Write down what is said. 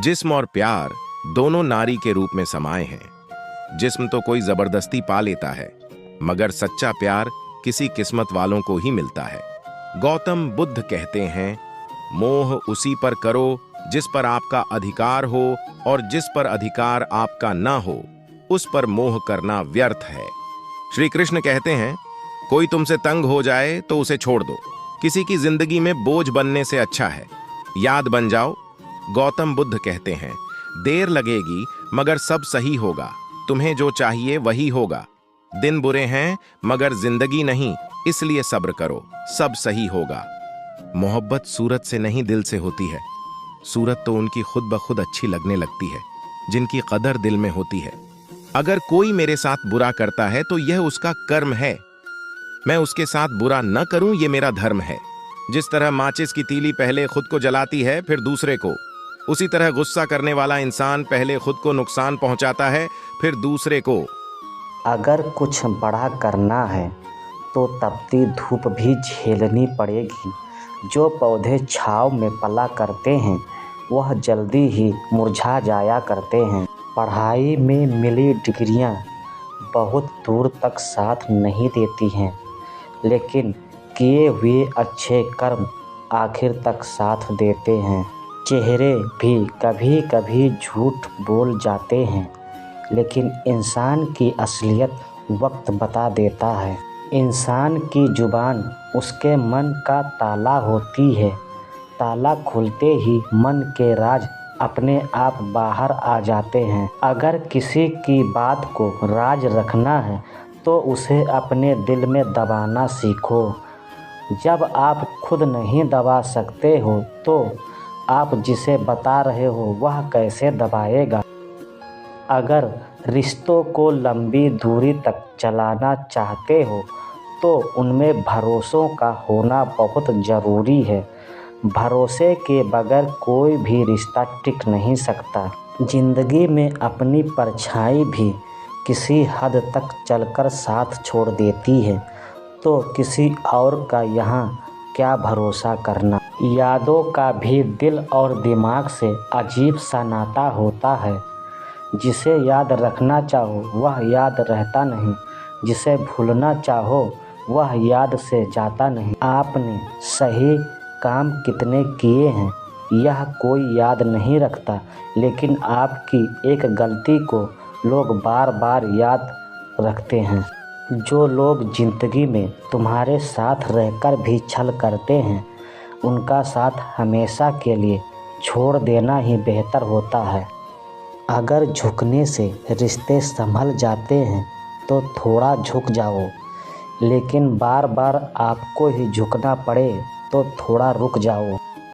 जिस्म और प्यार दोनों नारी के रूप में समाये हैं। जिस्म तो कोई जबरदस्ती पा लेता है, मगर सच्चा प्यार किसी किस्मत वालों को ही मिलता है। गौतम बुद्ध कहते हैं, मोह उसी पर करो जिस पर आपका अधिकार हो, और जिस पर अधिकार आपका ना हो उस पर मोह करना व्यर्थ है। श्री कृष्ण कहते हैं, कोई तुमसे तंग हो जाए तो उसे छोड़ दो, किसी की जिंदगी में बोझ बनने से अच्छा है याद बन जाओ। गौतम बुद्ध कहते हैं, देर लगेगी मगर सब सही होगा, तुम्हें जो चाहिए वही होगा। दिन बुरे हैं मगर जिंदगी नहीं, इसलिए सब्र करो, सब सही होगा। मोहब्बत सूरत से नहीं दिल से होती है। सूरत तो उनकी खुद ब खुद अच्छी लगने लगती है जिनकी कदर दिल में होती है। अगर कोई मेरे साथ बुरा करता है तो यह उसका कर्म है, मैं उसके साथ बुरा न करूं ये मेरा धर्म है। जिस तरह माचिस की तीली पहले खुद को जलाती है फिर दूसरे को, उसी तरह गुस्सा करने वाला इंसान पहले खुद को नुकसान पहुंचाता है फिर दूसरे को। अगर कुछ बड़ा करना है तो तपती धूप भी झेलनी पड़ेगी। जो पौधे छांव में पला करते हैं वह जल्दी ही मुरझा जाया करते हैं। पढ़ाई में मिली डिग्रियां बहुत दूर तक साथ नहीं देती हैं, लेकिन किए हुए अच्छे कर्म आखिर तक साथ देते हैं। चेहरे भी कभी कभी झूठ बोल जाते हैं, लेकिन इंसान की असलियत वक्त बता देता है। इंसान की जुबान उसके मन का ताला होती है। ताला खुलते ही मन के राज अपने आप बाहर आ जाते हैं। अगर किसी की बात को राज रखना है तो उसे अपने दिल में दबाना सीखो। जब आप खुद नहीं दबा सकते हो तो आप जिसे बता रहे हो वह कैसे दबाएगा। अगर रिश्तों को लंबी दूरी तक चलाना चाहते हो तो उनमें भरोसों का होना बहुत ज़रूरी है। भरोसे के बगैर कोई भी रिश्ता टिक नहीं सकता। जिंदगी में अपनी परछाई भी किसी हद तक चलकर साथ छोड़ देती है, तो किसी और का यहाँ क्या भरोसा करना। यादों का भी दिल और दिमाग से अजीब सा नाता होता है। जिसे याद रखना चाहो वह याद रहता नहीं, जिसे भूलना चाहो वह याद से जाता नहीं। आपने सही काम कितने किए हैं यह कोई याद नहीं रखता, लेकिन आपकी एक गलती को लोग बार बार याद रखते हैं। जो लोग ज़िंदगी में तुम्हारे साथ रहकर भी छल करते हैं, उनका साथ हमेशा के लिए छोड़ देना ही बेहतर होता है। अगर झुकने से रिश्ते संभल जाते हैं तो थोड़ा झुक जाओ, लेकिन बार बार आपको ही झुकना पड़े तो थोड़ा रुक जाओ।